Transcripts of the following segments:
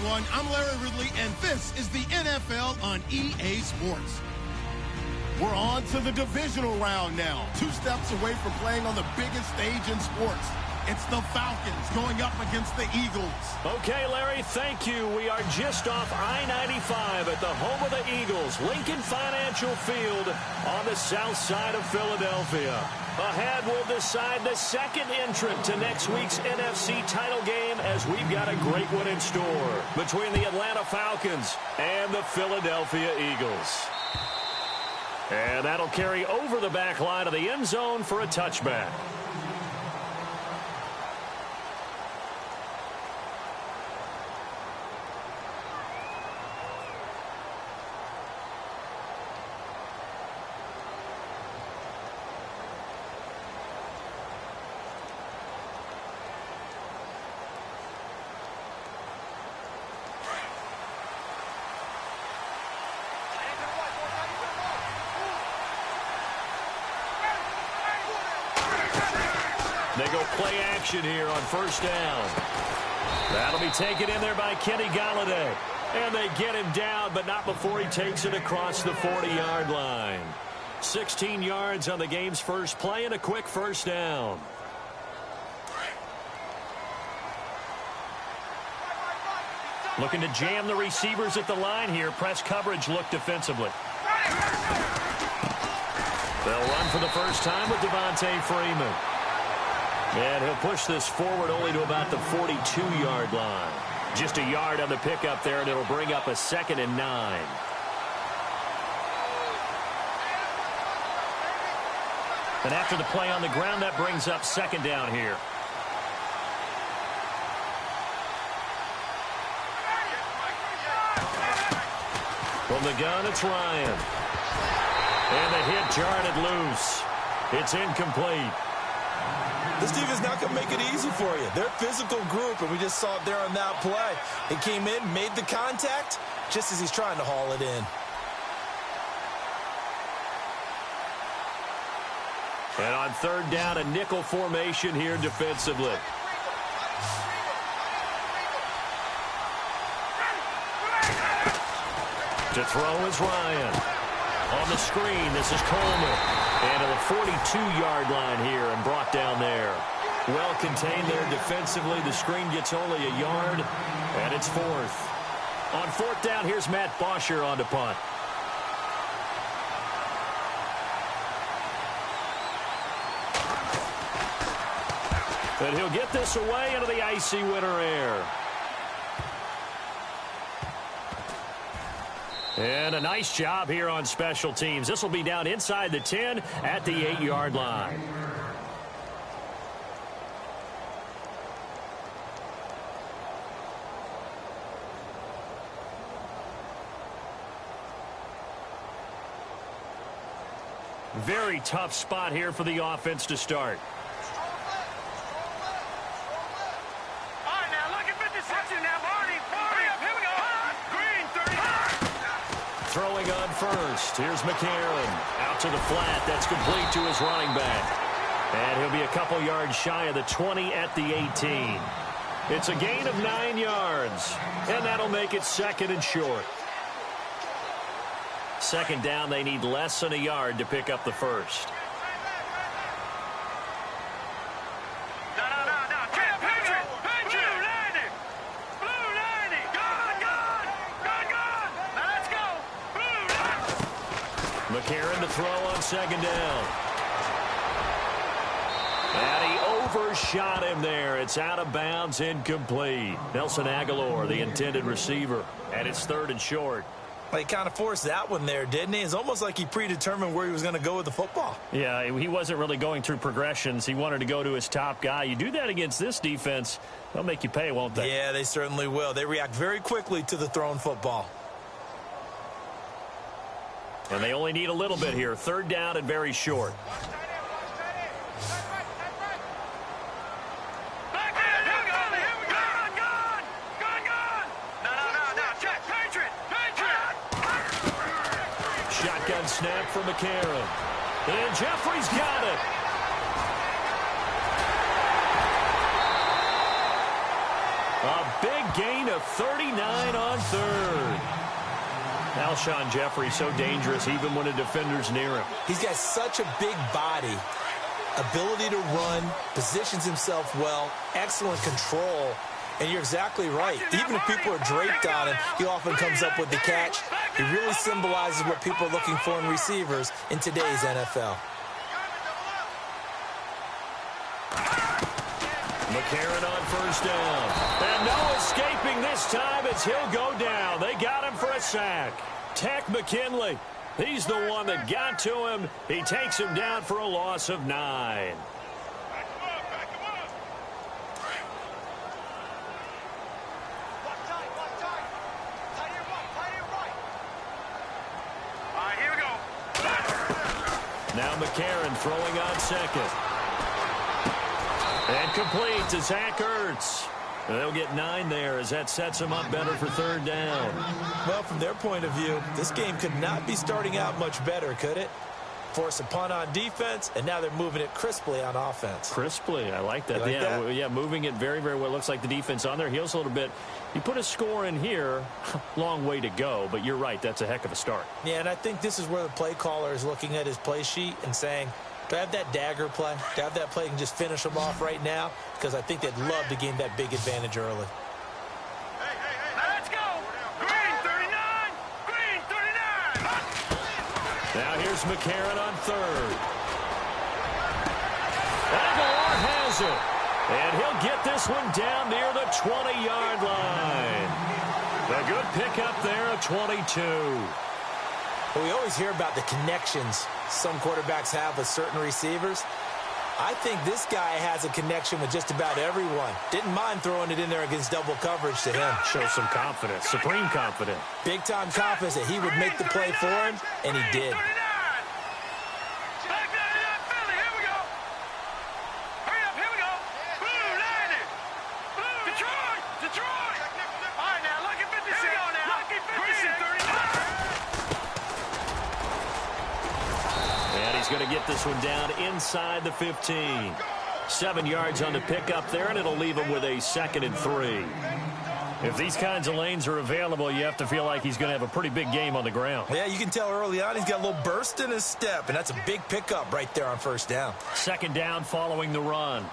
everyone. I'm Larry Ridley, and this is the NFL on EA Sports. We're on to the divisional round now. 2 steps away from playing on the biggest stage in sports. It's the Falcons going up against the Eagles. Okay, Larry, thank you. We are just off I-95 at the home of the Eagles, Lincoln Financial Field on the south side of Philadelphia. Ahead, we'll decide the second entrant to next week's NFC title game, as we've got a great one in store between the Atlanta Falcons and the Philadelphia Eagles. And that'll carry over the back line of the end zone for a touchback. They go play action here on first down. That'll be taken in there by Kenny Golladay. And they get him down, but not before he takes it across the 40-yard line. 16 yards on the game's first play and a quick first down. Looking to jam the receivers at the line here. Press coverage look defensively. They'll run for the first time with Devontae Freeman. And he'll push this forward only to about the 42-yard line. Just a yard on the pickup there, and it'll bring up a 2nd and 9. And after the play on the ground, that brings up 2nd down here. From the gun, it's Ryan. And the hit jarred it loose. It's incomplete. This defense not going to make it easy for you. They're a physical group, and we just saw it there on that play. He came in, made the contact, just as he's trying to haul it in. And on 3rd down, a nickel formation here defensively. To throw is Ryan. On the screen, this is Coleman. And to the 42-yard line here and brought down there. Well contained there defensively. The screen gets only a yard, and it's 4th. On 4th down, here's Matt Bosher on to punt. And he'll get this away into the icy winter air. And a nice job here on special teams. This will be down inside the 10 at the 8-yard line. Very tough spot here for the offense to start. Throwing on first. Here's McCarron. Out to the flat. That's complete to his running back. And he'll be a couple yards shy of the 20 at the 18. It's a gain of 9 yards. And that'll make it 2nd and short. 2nd down, they need less than a yard to pick up the first. McCarron to throw on 2nd down. And he overshot him there. It's out of bounds, incomplete. Nelson Aguilar, the intended receiver. And it's 3rd and short. Well, he kind of forced that one there, didn't he? It's almost like he predetermined where he was going to go with the football. Yeah, he wasn't really going through progressions. He wanted to go to his top guy. You do that against this defense, they'll make you pay, won't they? Yeah, they certainly will. They react very quickly to the thrown football. And they only need a little bit here. 3rd down and very short. Shotgun snap for McCarron. And Jeffrey's got it. A Big gain of 39 on third. Alshon Jeffrey so dangerous even when a defender's near him. He's got such a big body, ability to run, positions himself well, excellent control. And you're exactly right. Even if people are draped on him, he often comes up with the catch. He really symbolizes what people are looking for in receivers in today's NFL. McCarron on first down. And no escaping this time as he'll go down. They got him for a sack. Tech McKinley. He's the one that got to him. He takes him down for a loss of 9. Now McCarron throwing on second. And complete to Zach Ertz. They'll get 9 there as that sets them up better for third down. Well, from their point of view, this game could not be starting out much better, could it? Force a punt on defense, and now they're moving it crisply on offense. Crisply, I like that. You like that? Yeah, moving it very, very well. Looks like the defense on their heels a little bit. You put a score in here, long way to go, but you're right, that's a heck of a start. Yeah, and I think this is where the play caller is looking at his play sheet and saying, do I have that dagger play? Do I have that play and just finish them off right now? Because I think they'd love to gain that big advantage early. Let's go! Green 39! Green 39! Now here's McCarron on third. Aguilar has it. And he'll get this one down near the 20-yard line. A good pickup there at 22. Well, we always hear about the connections some quarterbacks have with certain receivers. I think this guy has a connection with just about everyone. Didn't mind throwing it in there against double coverage to him. Shows some confidence, supreme confidence. Big-time confidence that he would make the play for him, and he did. Going to get this one down inside the 15. 7 yards on the pickup there, and it'll leave him with a 2nd and 3. If these kinds of lanes are available, you have to feel like he's going to have a pretty big game on the ground. Yeah, you can tell early on he's got a little burst in his step, and that's a big pickup right there on first down. 2nd down following the run.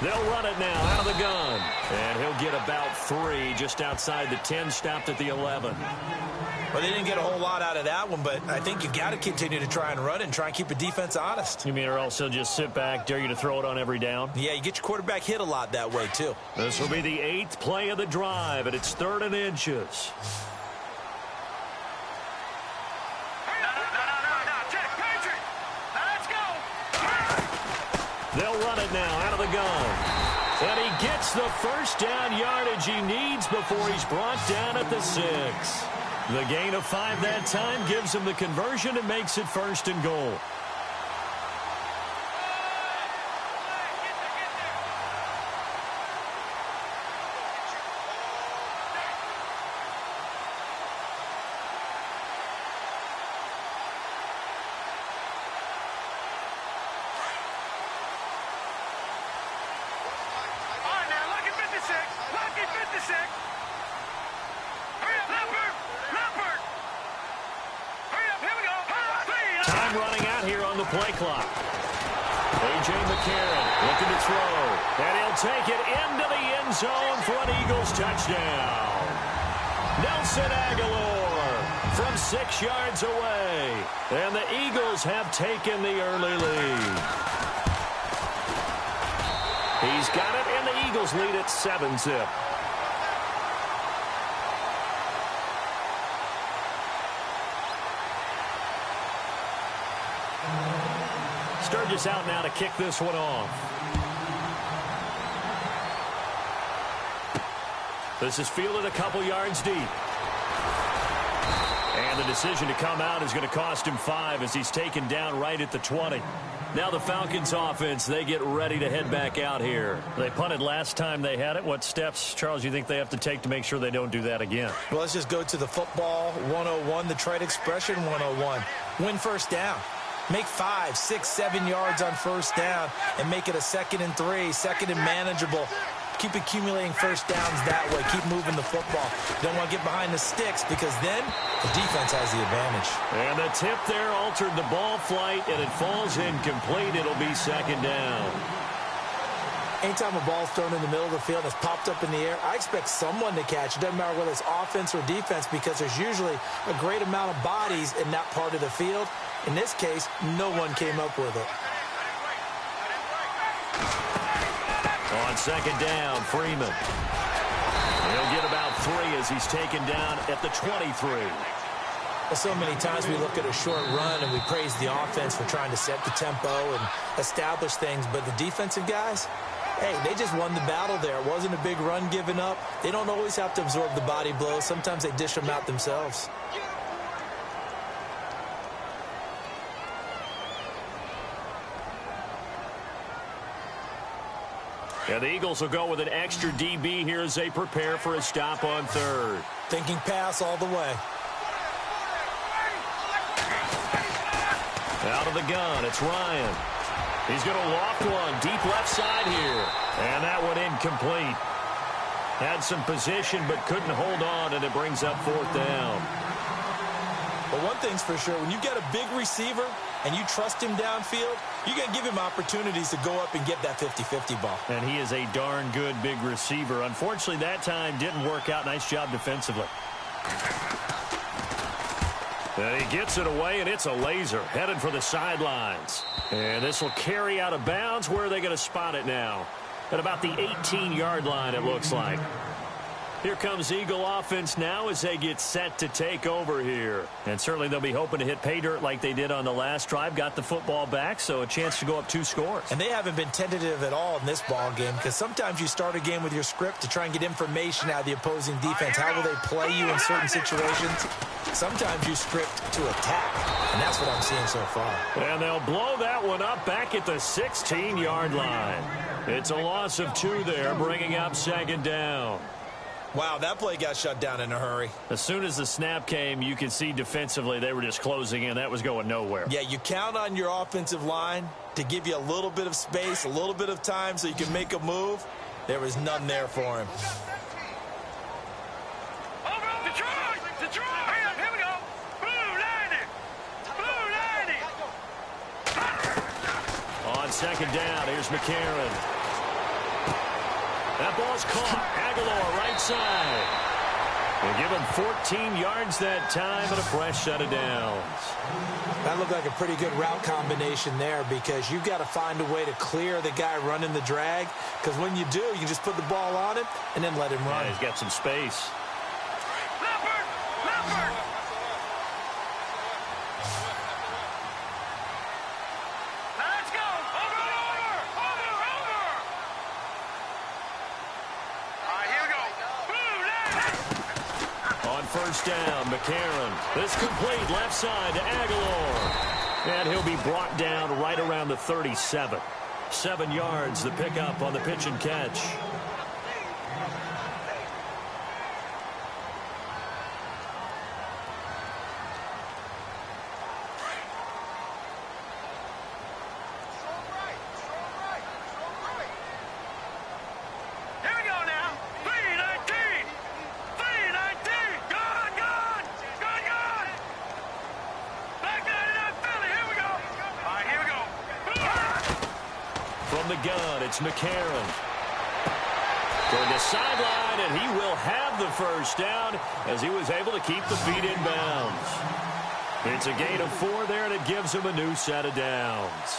They'll run it now out of the gun. And he'll get about 3 just outside the 10, stopped at the 11. Well, they didn't get a whole lot out of that one, but I think you got to continue to try and run it and try and keep the defense honest. You mean or else he'll just sit back, dare you to throw it on every down? Yeah, you get your quarterback hit a lot that way, too. This will be the 8th play of the drive, and it's 3rd and inches. They'll run it now out of the gun. And he gets the first down yardage he needs before he's brought down at the 6. The gain of 5 that time gives him the conversion and makes it 1st and goal. Time running out here on the play clock. A.J. McCarron looking to throw. And he'll take it into the end zone for an Eagles touchdown. Nelson Aguilar from 6 yards away. And the Eagles have taken the early lead. He's got it, and the Eagles lead at 7-zip. Sturgis out now to kick this one off. This is fielded a couple yards deep. And the decision to come out is going to cost him 5 as he's taken down right at the 20. Now the Falcons offense, they get ready to head back out here. They punted last time they had it. What steps, Charles, you think they have to take to make sure they don't do that again? Well, let's just go to the football 101, the trite expression 101. Win first down. Make 5, 6, 7 yards on first down and make it a 2nd and 3, 2nd and manageable. Keep accumulating first downs that way. Keep moving the football. You don't want to get behind the sticks because then the defense has the advantage. And the tip there altered the ball flight, and it falls incomplete. It'll be 2nd down. Anytime a ball's thrown in the middle of the field and it's popped up in the air, I expect someone to catch. It doesn't matter whether it's offense or defense because there's usually a great amount of bodies in that part of the field. In this case, no one came up with it. On 2nd down, Freeman. He'll get about 3 as he's taken down at the 23. Well, so many times we look at a short run and we praise the offense for trying to set the tempo and establish things, but the defensive guys, hey, they just won the battle there. It wasn't a big run given up. They don't always have to absorb the body blows. Sometimes they dish them out themselves. And the Eagles will go with an extra DB here as they prepare for a stop on 3rd. Thinking pass all the way. Out of the gun, it's Ryan. He's going to loft one deep left side here. And that one incomplete. Had some position but couldn't hold on, and it brings up 4th down. But one thing's for sure, when you get a big receiver and you trust him downfield, you're going to give him opportunities to go up and get that 50-50 ball. And he is a darn good big receiver. Unfortunately, that time didn't work out. Nice job defensively. And he gets it away, and it's a laser headed for the sidelines. And this will carry out of bounds. Where are they going to spot it now? At about the 18-yard line, it looks like. Here comes Eagle offense now as they get set to take over here. And certainly they'll be hoping to hit pay dirt like they did on the last drive. Got the football back, so a chance to go up 2 scores. And they haven't been tentative at all in this ball game because sometimes you start a game with your script to try and get information out of the opposing defense. How will they play you in certain situations? Sometimes you script to attack, and that's what I'm seeing so far. And they'll blow that one up back at the 16-yard line. It's a loss of 2 there, bringing up 2nd down. Wow, that play got shut down in a hurry. As soon as the snap came, you could see defensively they were just closing in. That was going nowhere. Yeah, you count on your offensive line to give you a little bit of space, a little bit of time so you can make a move. There was none there for him. Detroit! Here we go! Blue 90! On 2nd down, here's McCarron. That ball's caught. Aguilar right side. They give him 14 yards that time and a fresh set of downs. That looked like a pretty good route combination there because you've got to find a way to clear the guy running the drag because when you do, you can just put the ball on him and then let him run. Yeah, he's got some space. Leopard! Let's go! Over! All right, here we go. On 1st down, McCarron. This complete left side to Aguilar. And he'll be brought down right around the 37. 7 yards, the pickup on the pitch and catch. From the gun, it's McCarron. Toward the sideline, and he will have the 1st down as he was able to keep the feet in bounds. It's a gain of 4 there, and it gives him a new set of downs.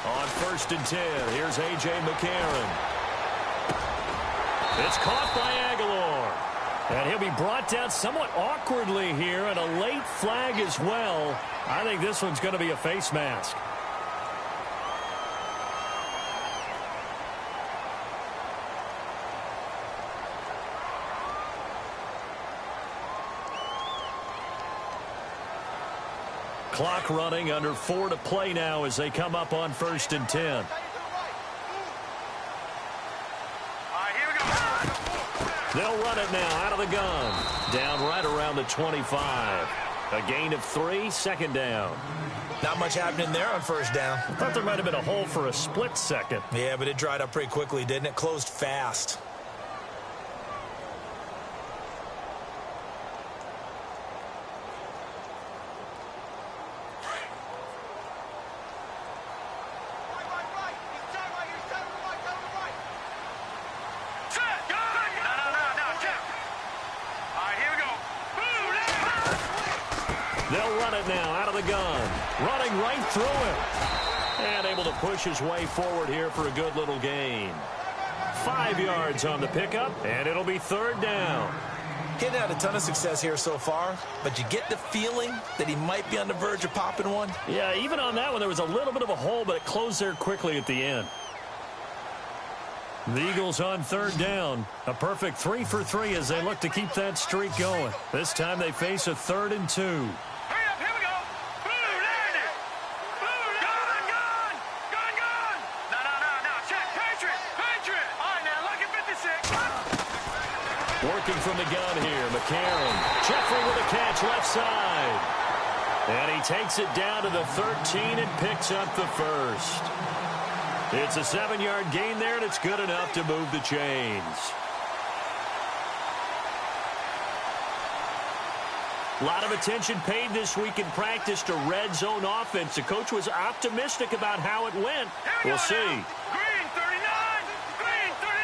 On 1st and 10, here's A.J. McCarron. It's caught by Aguilar. And he'll be brought down somewhat awkwardly here, and a late flag as well. I think this one's going to be a face mask. clock running, under 4 to play now as they come up on 1st and 10. All right, here we go. They'll run it now out of the gun. Down right around the 25. A gain of 3, 2nd down. Not much happening there on 1st down. Thought there might have been a hole for a split second. Yeah, but it dried up pretty quickly, didn't it? Closed fast. They'll run it now out of the gun. Running right through it. And able to push his way forward here for a good little gain. 5 yards on the pickup, and it'll be 3rd down. He hadn't had a ton of success here so far, but you get the feeling that he might be on the verge of popping one. Yeah, even on that one, there was a little bit of a hole, but it closed there quickly at the end. The Eagles on 3rd down. A perfect 3 for 3 as they look to keep that streak going. This time they face a 3rd and 2. Working from the gun here, McCarron. Jeffrey with a catch left side. And he takes it down to the 13 and picks up the 1st. It's a 7-yard gain there, and it's good enough to move the chains. A lot of attention paid this week in practice to red zone offense. The coach was optimistic about how it went. We'll see. Green 39! Green 39!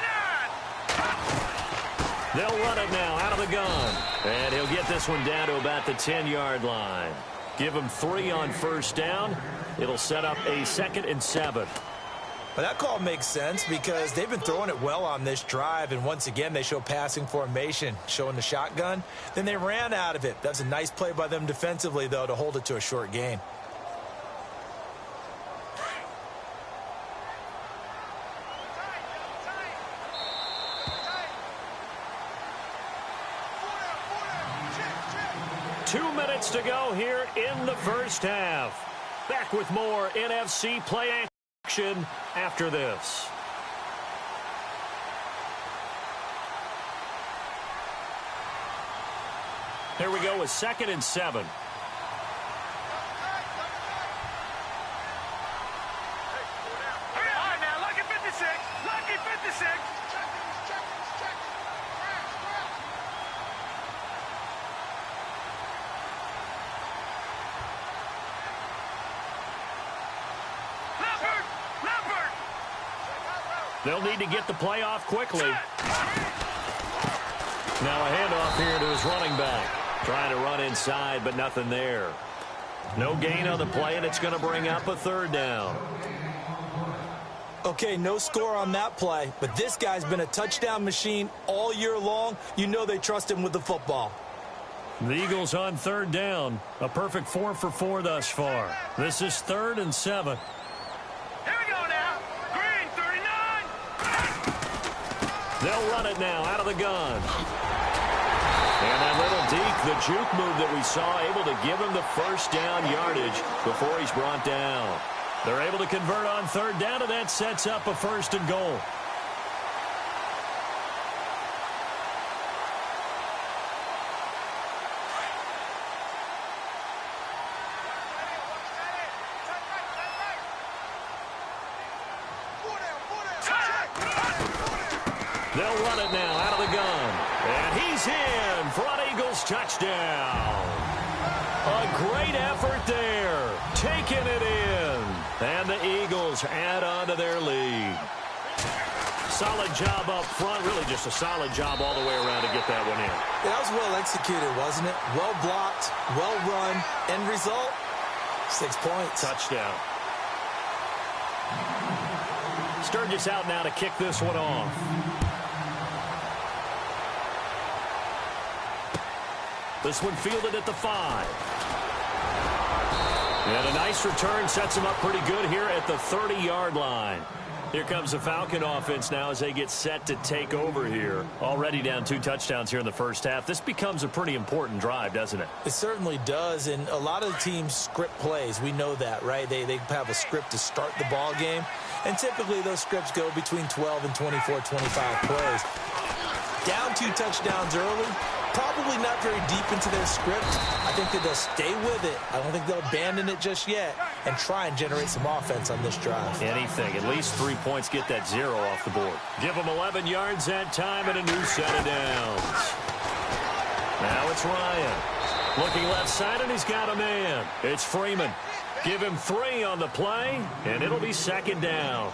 They'll run it now out of the gun. And he'll get this one down to about the 10-yard line. Give him 3 on 1st down. It'll set up a 2nd and 7. But that call makes sense because they've been throwing it well on this drive, and once again they show passing formation, showing the shotgun. Then they ran out of it. That's a nice play by them defensively, though, to hold it to a short gain. Two minutes to go here in the 1st half. Back with more NFC play action after this. Here we go with 2nd and 7. All right, now, lucky 56. Lucky 56. They'll need to get the play off quickly. Now a handoff here to his running back. Trying to run inside, but nothing there. No gain on the play, and it's going to bring up a 3rd down. Okay, no score on that play, but this guy's been a touchdown machine all year long. You know they trust him with the football. The Eagles on 3rd down. A perfect 4 for 4 thus far. This is 3rd and 7. They'll run it now out of the gun. And that little deke, the juke move that we saw, able to give him the 1st down yardage before he's brought down. They're able to convert on 3rd down, and that sets up a 1st and goal. They'll run it now out of the gun. And he's in for an Eagles touchdown. A great effort there. Taking it in. And the Eagles add on to their lead. Solid job up front. Really just a solid job all the way around to get that one in. Yeah, that was well executed, wasn't it? Well blocked, well run. End result, 6 points. Touchdown. Sturgis out now to kick this one off. This one fielded at the 5. And a nice return sets him up pretty good here at the 30-yard line. Here comes the Falcon offense now as they get set to take over here. Already down 2 touchdowns here in the first half. This becomes a pretty important drive, doesn't it? It certainly does, and a lot of the teams script plays. We know that, right? They have a script to start the ball game, and typically those scripts go between 12 and 24, 25 plays. Down 2 touchdowns early, probably not very deep into their script. I think that they'll stay with it. I don't think they'll abandon it just yet and try and generate some offense on this drive. Anything. At least 3 points, get that 0 off the board. Give them 11 yards that time and a new set of downs. Now it's Ryan. Looking left side, and he's got a man. It's Freeman. Give him 3 on the play, and it'll be 2nd down.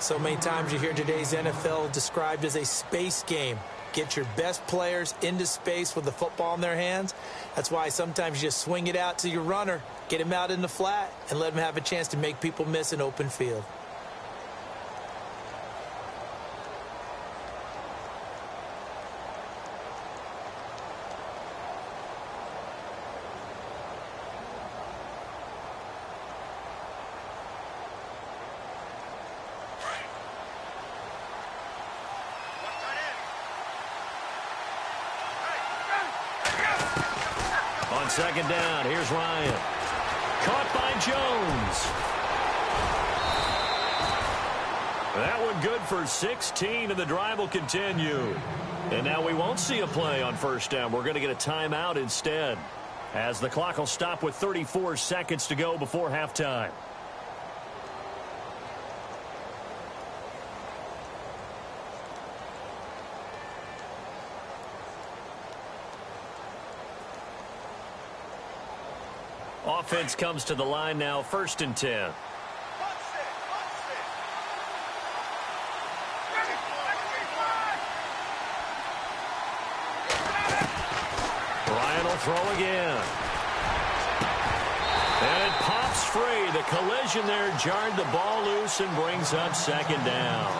So many times you hear today's NFL described as a space game. Get your best players into space with the football in their hands. That's why sometimes you just swing it out to your runner, get him out in the flat, and let him have a chance to make people miss an open field. On 2nd down, here's Ryan. Caught by Jones. That one good for 16, and the drive will continue. And now we won't see a play on 1st down. We're going to get a timeout instead, as the clock will stop with 34 seconds to go before halftime. Offense comes to the line now, 1st and 10. Ryan will throw again. And it pops free. The collision there jarred the ball loose and brings up 2nd down.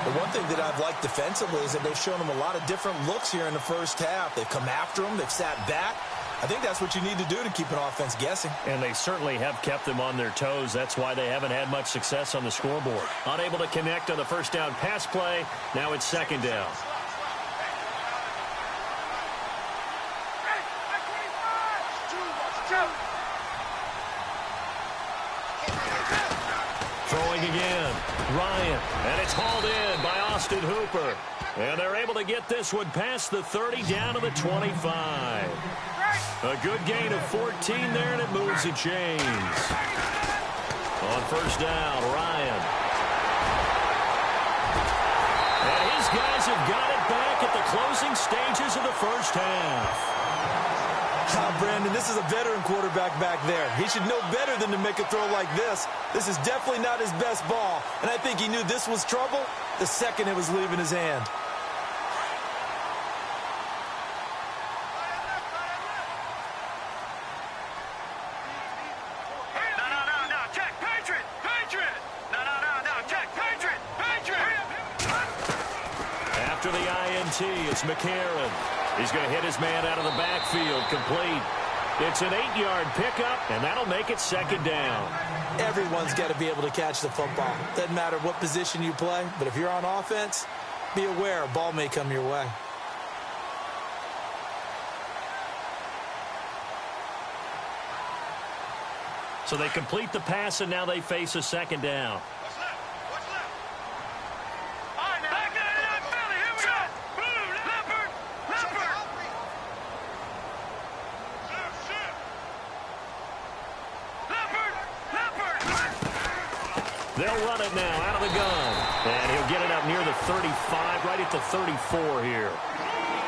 The one thing that I've liked defensively is that they've shown them a lot of different looks here in the first half. They've come after them. They've sat back. I think that's what you need to do to keep an offense guessing. And they certainly have kept them on their toes. That's why they haven't had much success on the scoreboard. Unable to connect on the 1st down pass play. Now it's 2nd down. Throwing again. Ryan. And it's hauled in by Austin Hooper. And they're able to get this one past the 30 down to the 25. A good gain of 14 there, and it moves the chains. On 1st down, Ryan. And his guys have got it back at the closing stages of the first half. Brandon, this is a veteran quarterback back there. He should know better than to make a throw like this. This is definitely not his best ball, and I think he knew this was trouble the second it was leaving his hand. After the INT, it's McCarron. He's going to hit his man out of the backfield, complete. It's an 8-yard pickup, and that'll make it 2nd down. Everyone's got to be able to catch the football. Doesn't matter what position you play, but if you're on offense, be aware a ball may come your way. So they complete the pass, and now they face a 2nd down. They'll run it now out of the gun. And he'll get it up near the 35, right at the 34 here.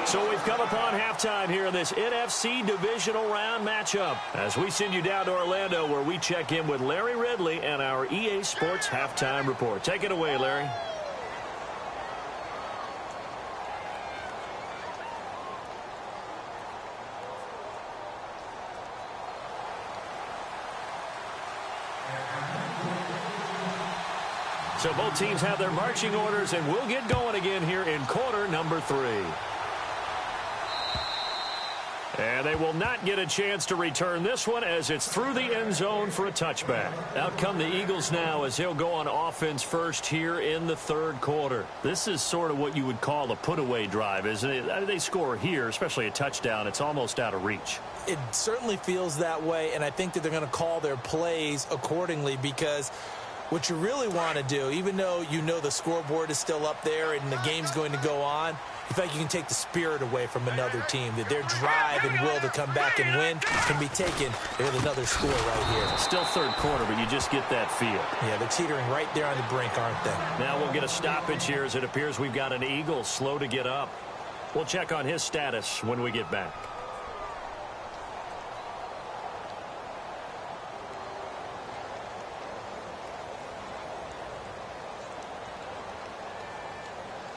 So we've come upon halftime here in this NFC Divisional Round matchup, as we send you down to Orlando, where we check in with Larry Ridley and our EA Sports Halftime Report. Take it away, Larry. So both teams have their marching orders, and we'll get going again here in quarter number 3. And they will not get a chance to return this one as it's through the end zone for a touchback. Out come the Eagles now as they'll go on offense first here in the third quarter. This is sort of what you would call a put-away drive, isn't it? They score here, especially a touchdown. It's almost out of reach. It certainly feels that way, and I think that they're going to call their plays accordingly because what you really want to do, even though you know the scoreboard is still up there and the game's going to go on, in fact, you can take the spirit away from another team, that their drive and will to come back and win can be taken with another score right here. Still third quarter, but you just get that feel. Yeah, they're teetering right there on the brink, aren't they? Now we'll get a stoppage here as it appears we've got an Eagle slow to get up. We'll check on his status when we get back.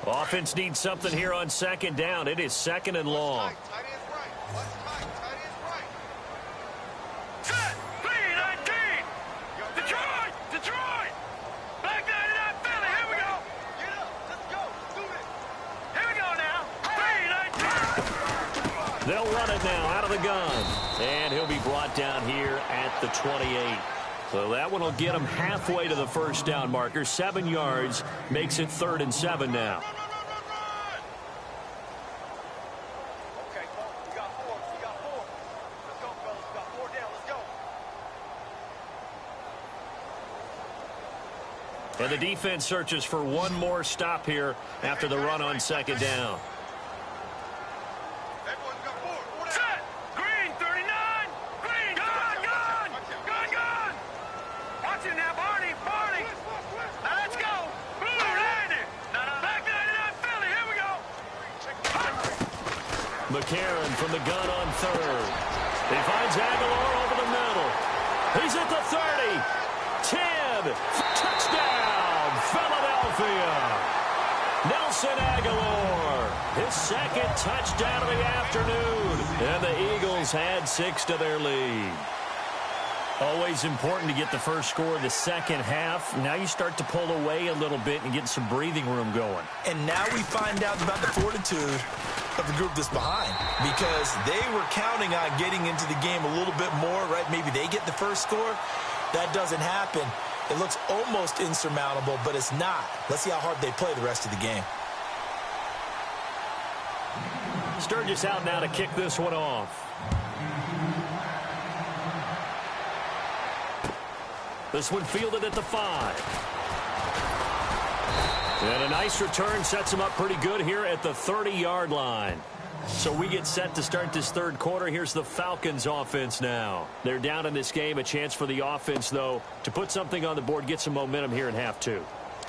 Offense needs something here on second down. It is second and long. Tight end right. What's tight? Tight end right. Set. 3-19. Detroit. Detroit. Back 99 Philly. Here we go. Get up. Let's go. Do it. Here we go now. 3-19. They'll run it now out of the gun. And he'll be brought down here at the 28. So that one will get him halfway to the first down marker. 7 yards makes it 3rd and 7 now. Okay, we got 4. We got 4. Let's go, fellas. We got 4 down. Let's go. And the defense searches for one more stop here after the run on second down. Everyone's got 4. Set. Green 39. Green. Gun. Gun. Gun. Gun. Watch it now, Barney. Barney. Now let's go. Blue landed. Back 99 Philly. Here we go. McCarron from the gun on 3rd. He finds Aguilar over the middle. He's at the 30. 10. Touchdown, Philadelphia. Nelson Aguilar, his second touchdown of the afternoon. And the Eagles add 6 to their lead. Always important to get the first score of the second half. Now you start to pull away a little bit and get some breathing room going. And now we find out about the fortitude of the group that's behind, because they were counting on getting into the game a little bit more, right? Maybe they get the first score. That doesn't happen. It looks almost insurmountable, but it's not. Let's see how hard they play the rest of the game. Sturgis out now to kick this one off. This one fielded at the 5. And a nice return sets him up pretty good here at the 30-yard line. So we get set to start this third quarter. Here's the Falcons offense now. They're down in this game. A chance for the offense, though, to put something on the board, get some momentum here in half 2.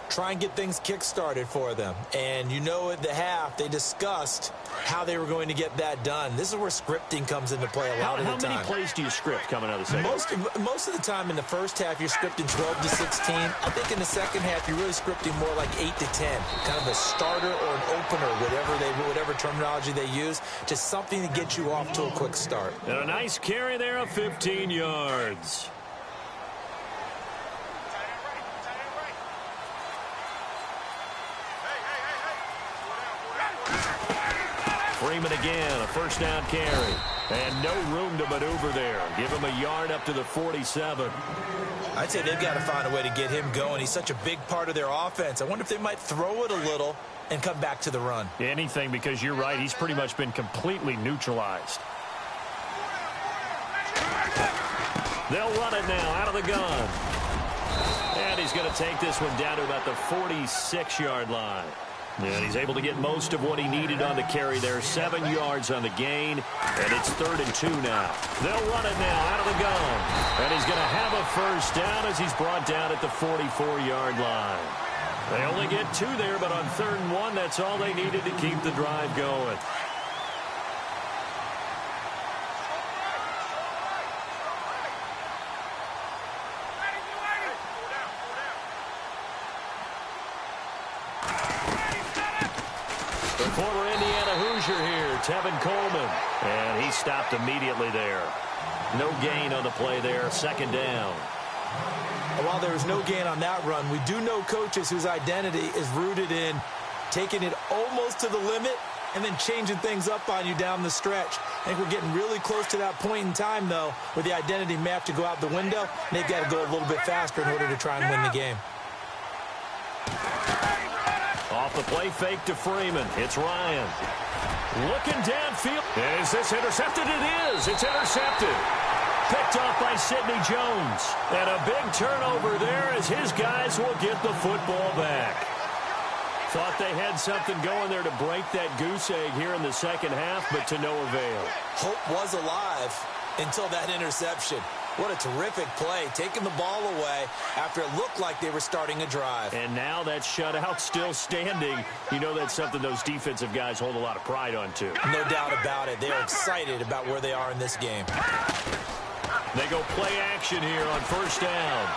Try and get things kick-started for them. And you know at the half, they discussed how they were going to get that done. This is where scripting comes into play a lot of the time. How many plays do you script coming out of the second? Most of the time in the first half, you're scripting 12 to 16. I think in the second half, you're really scripting more like 8 to 10. Kind of a starter or an opener, whatever terminology they use. Just something to get you off to a quick start. And a nice carry there of 15 yards. Freeman again, a first down carry. And no room to maneuver there. Give him a yard up to the 47. I'd say they've got to find a way to get him going. He's such a big part of their offense. I wonder if they might throw it a little and come back to the run. Anything, because you're right. He's pretty much been completely neutralized. They'll run it now out of the gun. And he's going to take this one down to about the 46-yard line. And he's able to get most of what he needed on the carry there. 7 yards on the gain, and it's 3rd and 2 now. They'll run it now out of the gun. And he's going to have a first down as he's brought down at the 44-yard line. They only get 2 there, but on 3rd and 1, that's all they needed to keep the drive going. Former Indiana Hoosier here, Tevin Coleman. And he stopped immediately there. No gain on the play there, second down. While there was no gain on that run, we do know coaches whose identity is rooted in taking it almost to the limit and then changing things up on you down the stretch. I think we're getting really close to that point in time, though, where the identity may have to go out the window, and they've got to go a little bit faster in order to try and win the game. Off the play fake to Freeman. It's Ryan. Looking downfield. Is this intercepted? It is. It's intercepted. Picked off by Sidney Jones. And a big turnover there as his guys will get the football back. Thought they had something going there to break that goose egg here in the second half, but to no avail. Hope was alive until that interception. What a terrific play, taking the ball away after it looked like they were starting a drive. And now that shutout still standing. You know that's something those defensive guys hold a lot of pride on, too. No doubt about it. They are excited about where they are in this game. They go play action here on first down.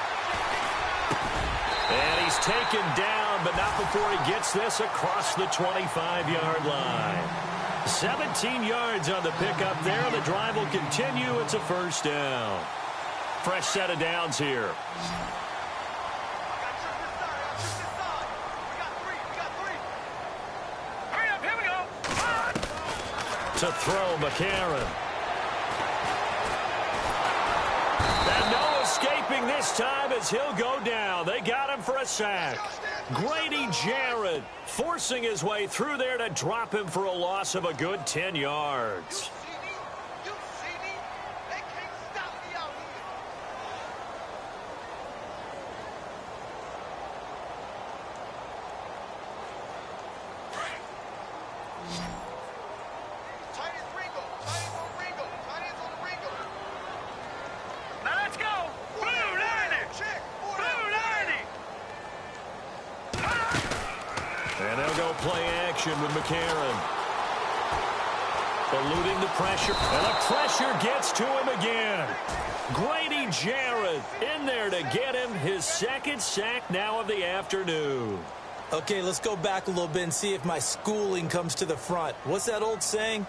And he's taken down, but not before he gets this across the 25-yard line. 17 yards on the pickup there. The drive will continue. It's a first down. Fresh set of downs here. Hurry up, here we go. To throw, McCarron. And no escaping this time as he'll go down. They got him for a sack. Grady Jarrett forcing his way through there to drop him for a loss of a good 10 yards. You see me? They can't stop me out here. Tight ends Ringo. Tight ends on Ringo. Tight ends on the Ringo. Now let's go. Blue 90. Check. Blue 90. And they'll go play action with McCarron. Eluding the pressure. And the pressure gets to him again. Grady Jarrett in there to get him his second sack now of the afternoon. Okay, let's go back a little bit and see if my schooling comes to the front. What's that old saying?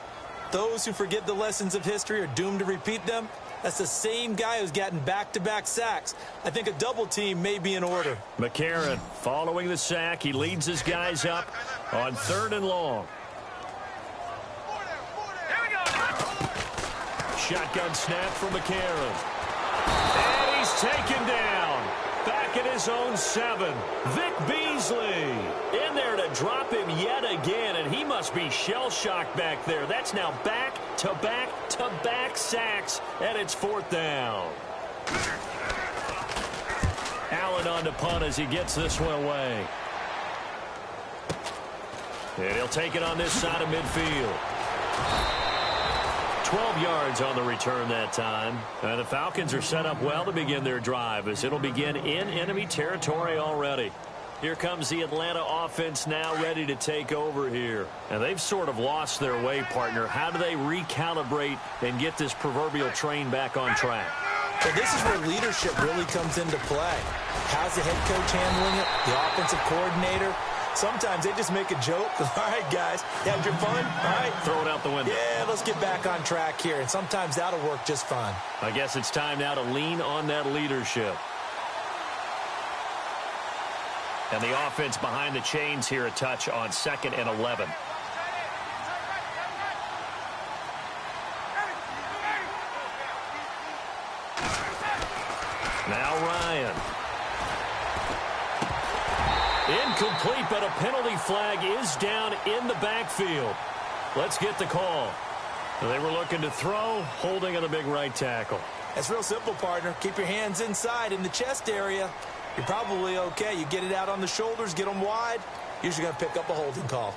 Those who forget the lessons of history are doomed to repeat them. That's the same guy who's gotten back-to-back sacks. I think a double team may be in order. McCarron following the sack. He leads his guys up on 3rd and long. Here we go. Shotgun snap from McCarron. And he's taken down. Back at his own 7. Vic Beasley in there to drop him yet again, and he must be shell-shocked back there. That's now back-to-back-to-back sacks, and it's 4th down. Allen on to punt as he gets this one away. And he'll take it on this side of midfield. 12 yards on the return that time. And the Falcons are set up well to begin their drive as it'll begin in enemy territory already. Here comes the Atlanta offense now ready to take over here. And they've sort of lost their way, partner. How do they recalibrate and get this proverbial train back on track? Well, this is where leadership really comes into play. How's the head coach handling it? The offensive coordinator? Sometimes they just make a joke. All right, guys, you had your fun? All right. Throw it out the window. Yeah, let's get back on track here. And sometimes that'll work just fine. I guess it's time now to lean on that leadership. And the offense behind the chains here a touch on 2nd and 11. Now Ryan. Incomplete, but a penalty flag is down in the backfield. Let's get the call. They were looking to throw, holding on the big right tackle. That's real simple, partner. Keep your hands inside in the chest area. You're probably okay. You get it out on the shoulders, get them wide. Usually going to pick up a holding call.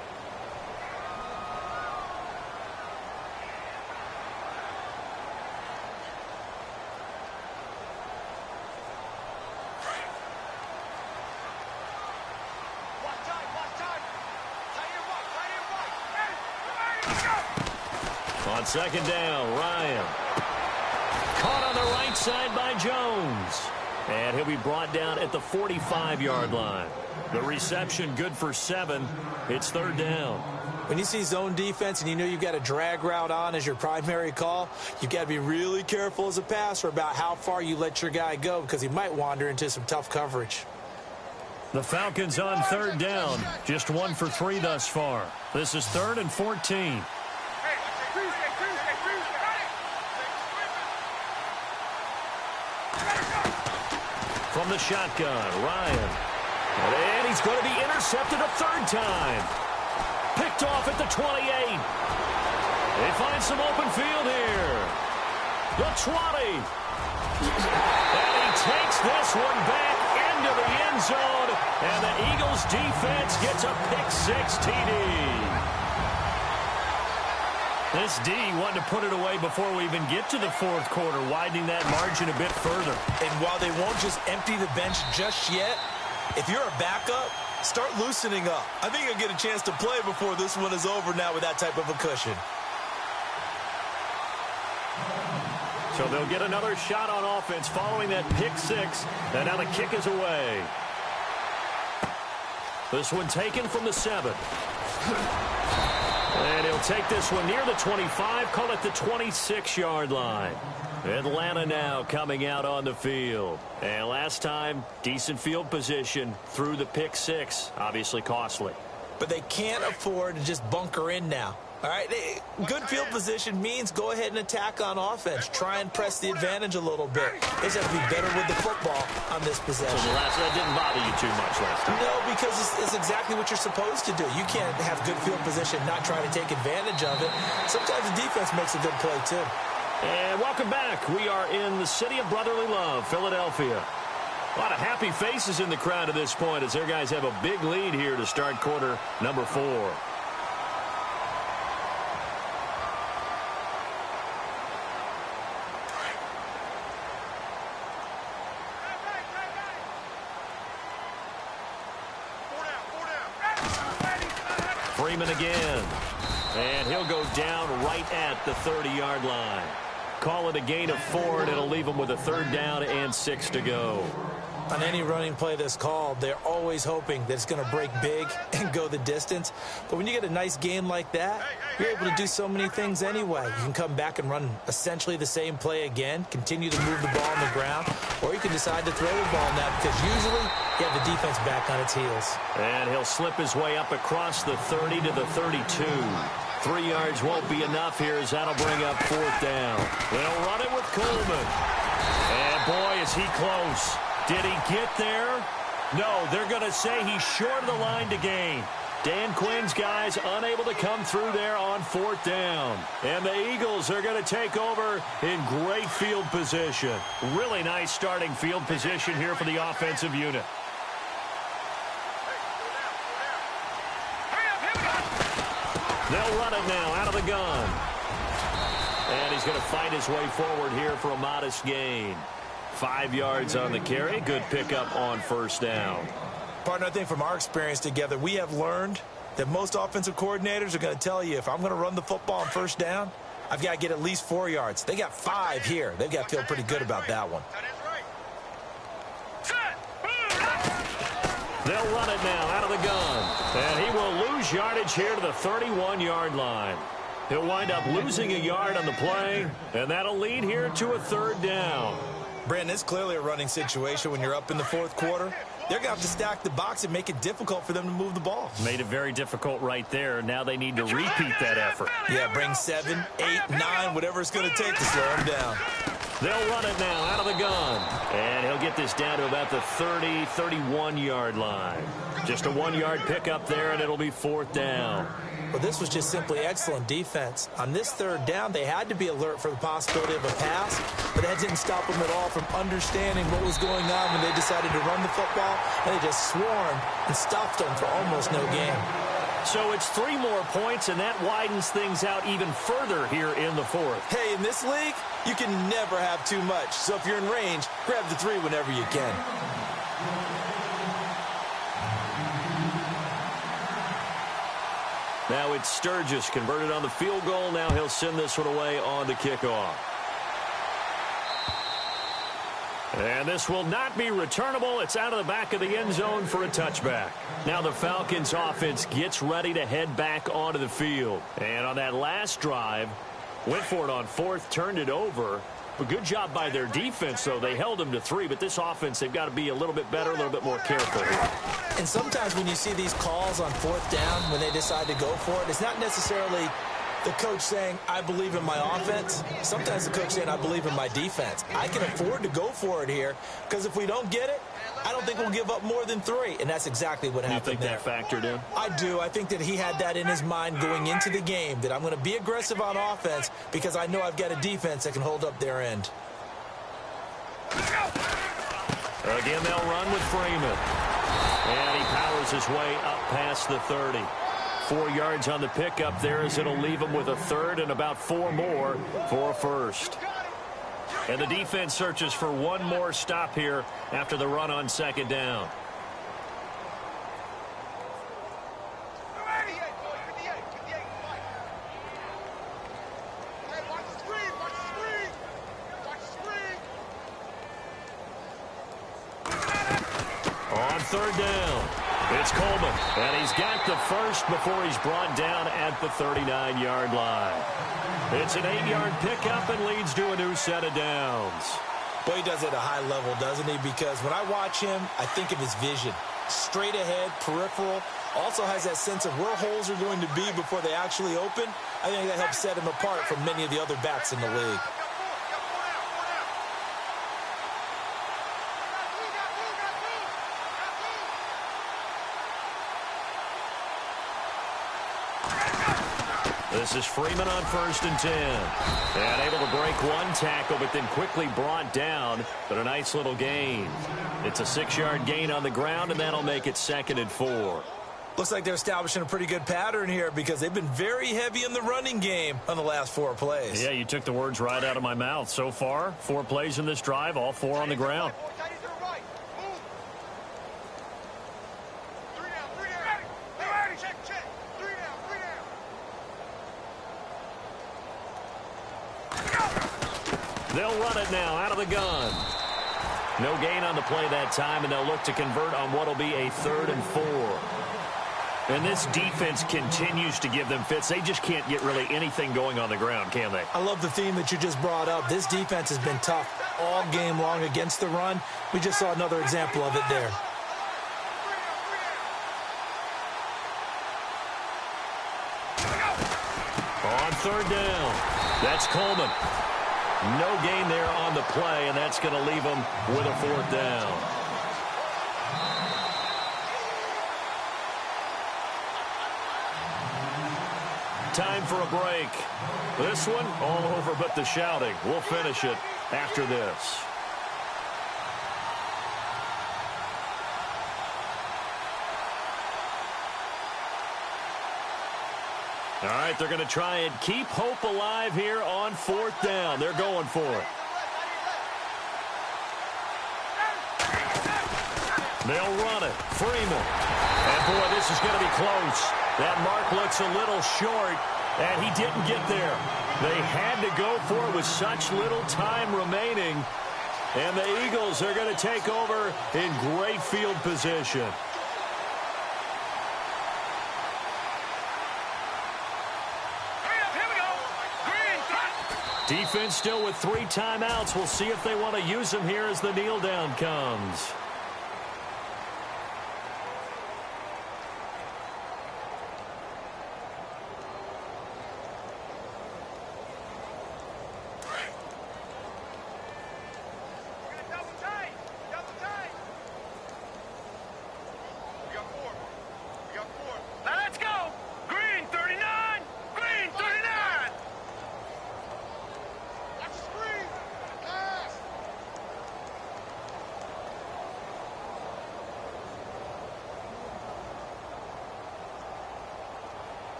On 2nd down, Ryan. Caught on the right side by Jones. And he'll be brought down at the 45-yard line. The reception good for 7. It's 3rd down. When you see zone defense and you know you've got a drag route on as your primary call, you've got to be really careful as a passer about how far you let your guy go because he might wander into some tough coverage. The Falcons on third down. Just 1 for 3 thus far. This is 3rd and 14. From the shotgun, Ryan. And he's going to be intercepted a 3rd time. Picked off at the 28. They find some open field here. The 20. And he takes this one back into the end zone. And the Eagles defense gets a pick-6 TD. This D wanted to put it away before we even get to the 4th quarter, widening that margin a bit further. And while they won't just empty the bench just yet, if you're a backup, start loosening up. I think you'll get a chance to play before this one is over now with that type of a cushion. So they'll get another shot on offense following that pick-6. And now the kick is away. This one taken from the 7. And he'll take this one near the 25, call it the 26-yard line. Atlanta now coming out on the field. And last time, decent field position through the pick-6. Obviously costly. But they can't afford to just bunker in now. All right, good field position means go ahead and attack on offense. Try and press the advantage a little bit. They just have to be better with the football on this possession. So that didn't bother you too much last time? No, because it's exactly what you're supposed to do. You can't have good field position, not try to take advantage of it. Sometimes the defense makes a good play, too. And welcome back. We are in the city of brotherly love, Philadelphia. A lot of happy faces in the crowd at this point as their guys have a big lead here to start quarter number 4. Freeman again. And he'll go down right at the 30-yard line. Call it a gain of 4, and it'll leave him with a 3rd down and 6 to go. On any running play that's called, they're always hoping that it's going to break big and go the distance. But when you get a nice game like that, you're able to do so many things anyway. You can come back and run essentially the same play again, continue to move the ball on the ground, or you can decide to throw the ball now because usually you have the defense back on its heels. And he'll slip his way up across the 30 to the 32. 3 yards won't be enough here as that'll bring up 4th down. They'll run it with Coleman. And boy, is he close. Did he get there? No, they're going to say he's short of the line to gain. Dan Quinn's guys unable to come through there on 4th down. And the Eagles are going to take over in great field position. Really nice starting field position here for the offensive unit. They'll run it now out of the gun. And he's going to fight his way forward here for a modest gain. 5 yards on the carry. Good pickup on 1st down. Partner, I think from our experience together, we have learned that most offensive coordinators are going to tell you if I'm going to run the football on 1st down, I've got to get at least 4 yards. They got 5 here. They've got to feel pretty good about that one. They'll run it now out of the gun. And he will lose yardage here to the 31-yard line. He'll wind up losing a yard on the play, and that'll lead here to a 3rd down. Brandon, it's clearly a running situation when you're up in the 4th quarter. They're going to have to stack the box and make it difficult for them to move the ball. Made it very difficult right there. Now they need to repeat that effort. Yeah, bring 7, 8, 9, whatever it's going to take to slow them down. They'll run it now out of the gun. And he'll get this down to about the 30, 31-yard line. Just a 1-yard pickup there, and it'll be 4th down. Well, this was just simply excellent defense. On this 3rd down, they had to be alert for the possibility of a pass, but that didn't stop them at all from understanding what was going on when they decided to run the football, and they just swarmed and stopped them for almost no gain. So it's 3 more points, and that widens things out even further here in the 4th. Hey, in this league, you can never have too much. So if you're in range, grab the 3 whenever you can. Now it's Sturgis converted on the field goal. Now he'll send this one away on the kickoff. And this will not be returnable. It's out of the back of the end zone for a touchback. Now the Falcons offense gets ready to head back onto the field. And on that last drive, went for it on 4th, turned it over. A good job by their defense, though. They held them to 3, but this offense, they've got to be a little bit better, a little bit more careful. And sometimes when you see these calls on 4th down, when they decide to go for it, it's not necessarily the coach saying, I believe in my offense. Sometimes the coach saying, I believe in my defense. I can afford to go for it here, because if we don't get it, I don't think we'll give up more than 3. And that's exactly what happened there. You think that factored in? I do. I think that he had that in his mind going into the game, that I'm going to be aggressive on offense because I know I've got a defense that can hold up their end. Again, they'll run with Freeman. And he powers his way up past the 30. 4 yards on the pickup there as it'll leave him with a 3rd and about 4 more for a 1st. And the defense searches for one more stop here after the run on 2nd down. On 3rd down, it's Coleman, and he's got the 1st before he's brought down at the 39-yard line. It's an 8-yard pickup and leads to a new set of downs. Boy, he does it at a high level, doesn't he? Because when I watch him, I think of his vision. Straight ahead, peripheral. Also has that sense of where holes are going to be before they actually open. I think that helps set him apart from many of the other backs in the league. This is Freeman on 1st and 10. And able to break one tackle, but then quickly brought down. But a nice little gain. It's a 6-yard gain on the ground, and that'll make it 2nd and 4. Looks like they're establishing a pretty good pattern here because they've been very heavy in the running game on the last 4 plays. Yeah, you took the words right out of my mouth. So far, 4 plays in this drive, all 4 on the ground. They'll run it now out of the gun. No gain on the play that time, and they'll look to convert on what will be a 3rd and 4. And this defense continues to give them fits. They just can't get really anything going on the ground, can they? I love the theme that you just brought up. This defense has been tough all game long against the run. We just saw another example of it there. On 3rd down, that's Coleman. No gain there on the play, and that's going to leave them with a 4th down. Time for a break. This one all over but the shouting. We'll finish it after this. All right, they're going to try and keep hope alive here on 4th down. They're going for it. They'll run it. Freeman. And, boy, this is going to be close. That mark looks a little short, and he didn't get there. They had to go for it with such little time remaining. And the Eagles are going to take over in great field position. Defense still with 3 timeouts. We'll see if they want to use them here as the kneel down comes.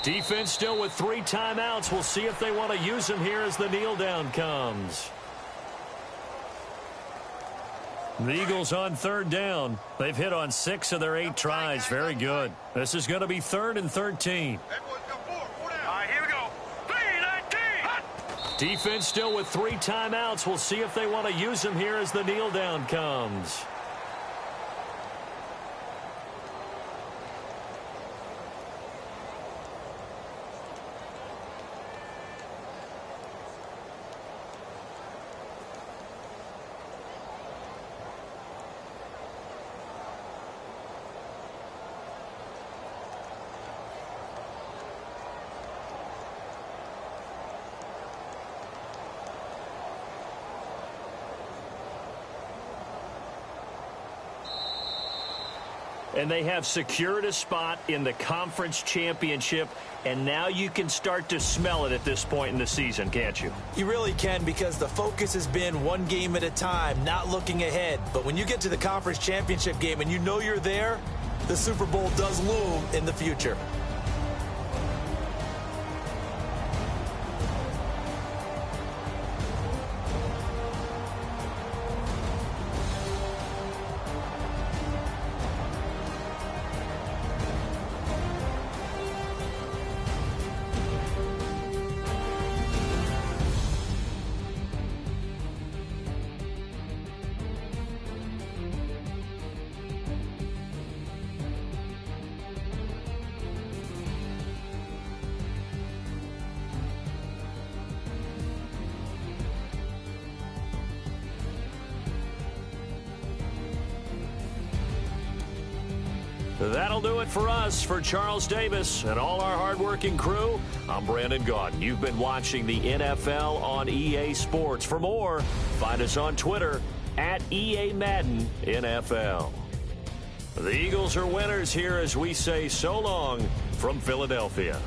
Defense still with 3 timeouts. We'll see if they want to use them here as the kneel down comes. The Eagles on 3rd down. They've hit on 6 of their 8 tries. Very good. This is going to be 3rd and 13. Defense still with 3 timeouts. We'll see if they want to use them here as the kneel down comes. And they have secured a spot in the conference championship, and now you can start to smell it at this point in the season, can't you? You really can, because the focus has been one game at a time, not looking ahead. But when you get to the conference championship game and you know you're there, the Super Bowl does loom in the future. That'll do it for us. For Charles Davis and all our hardworking crew, I'm Brandon Gaudin. You've been watching the NFL on EA Sports. For more, find us on Twitter at EA Madden NFL. The Eagles are winners here as we say so long from Philadelphia.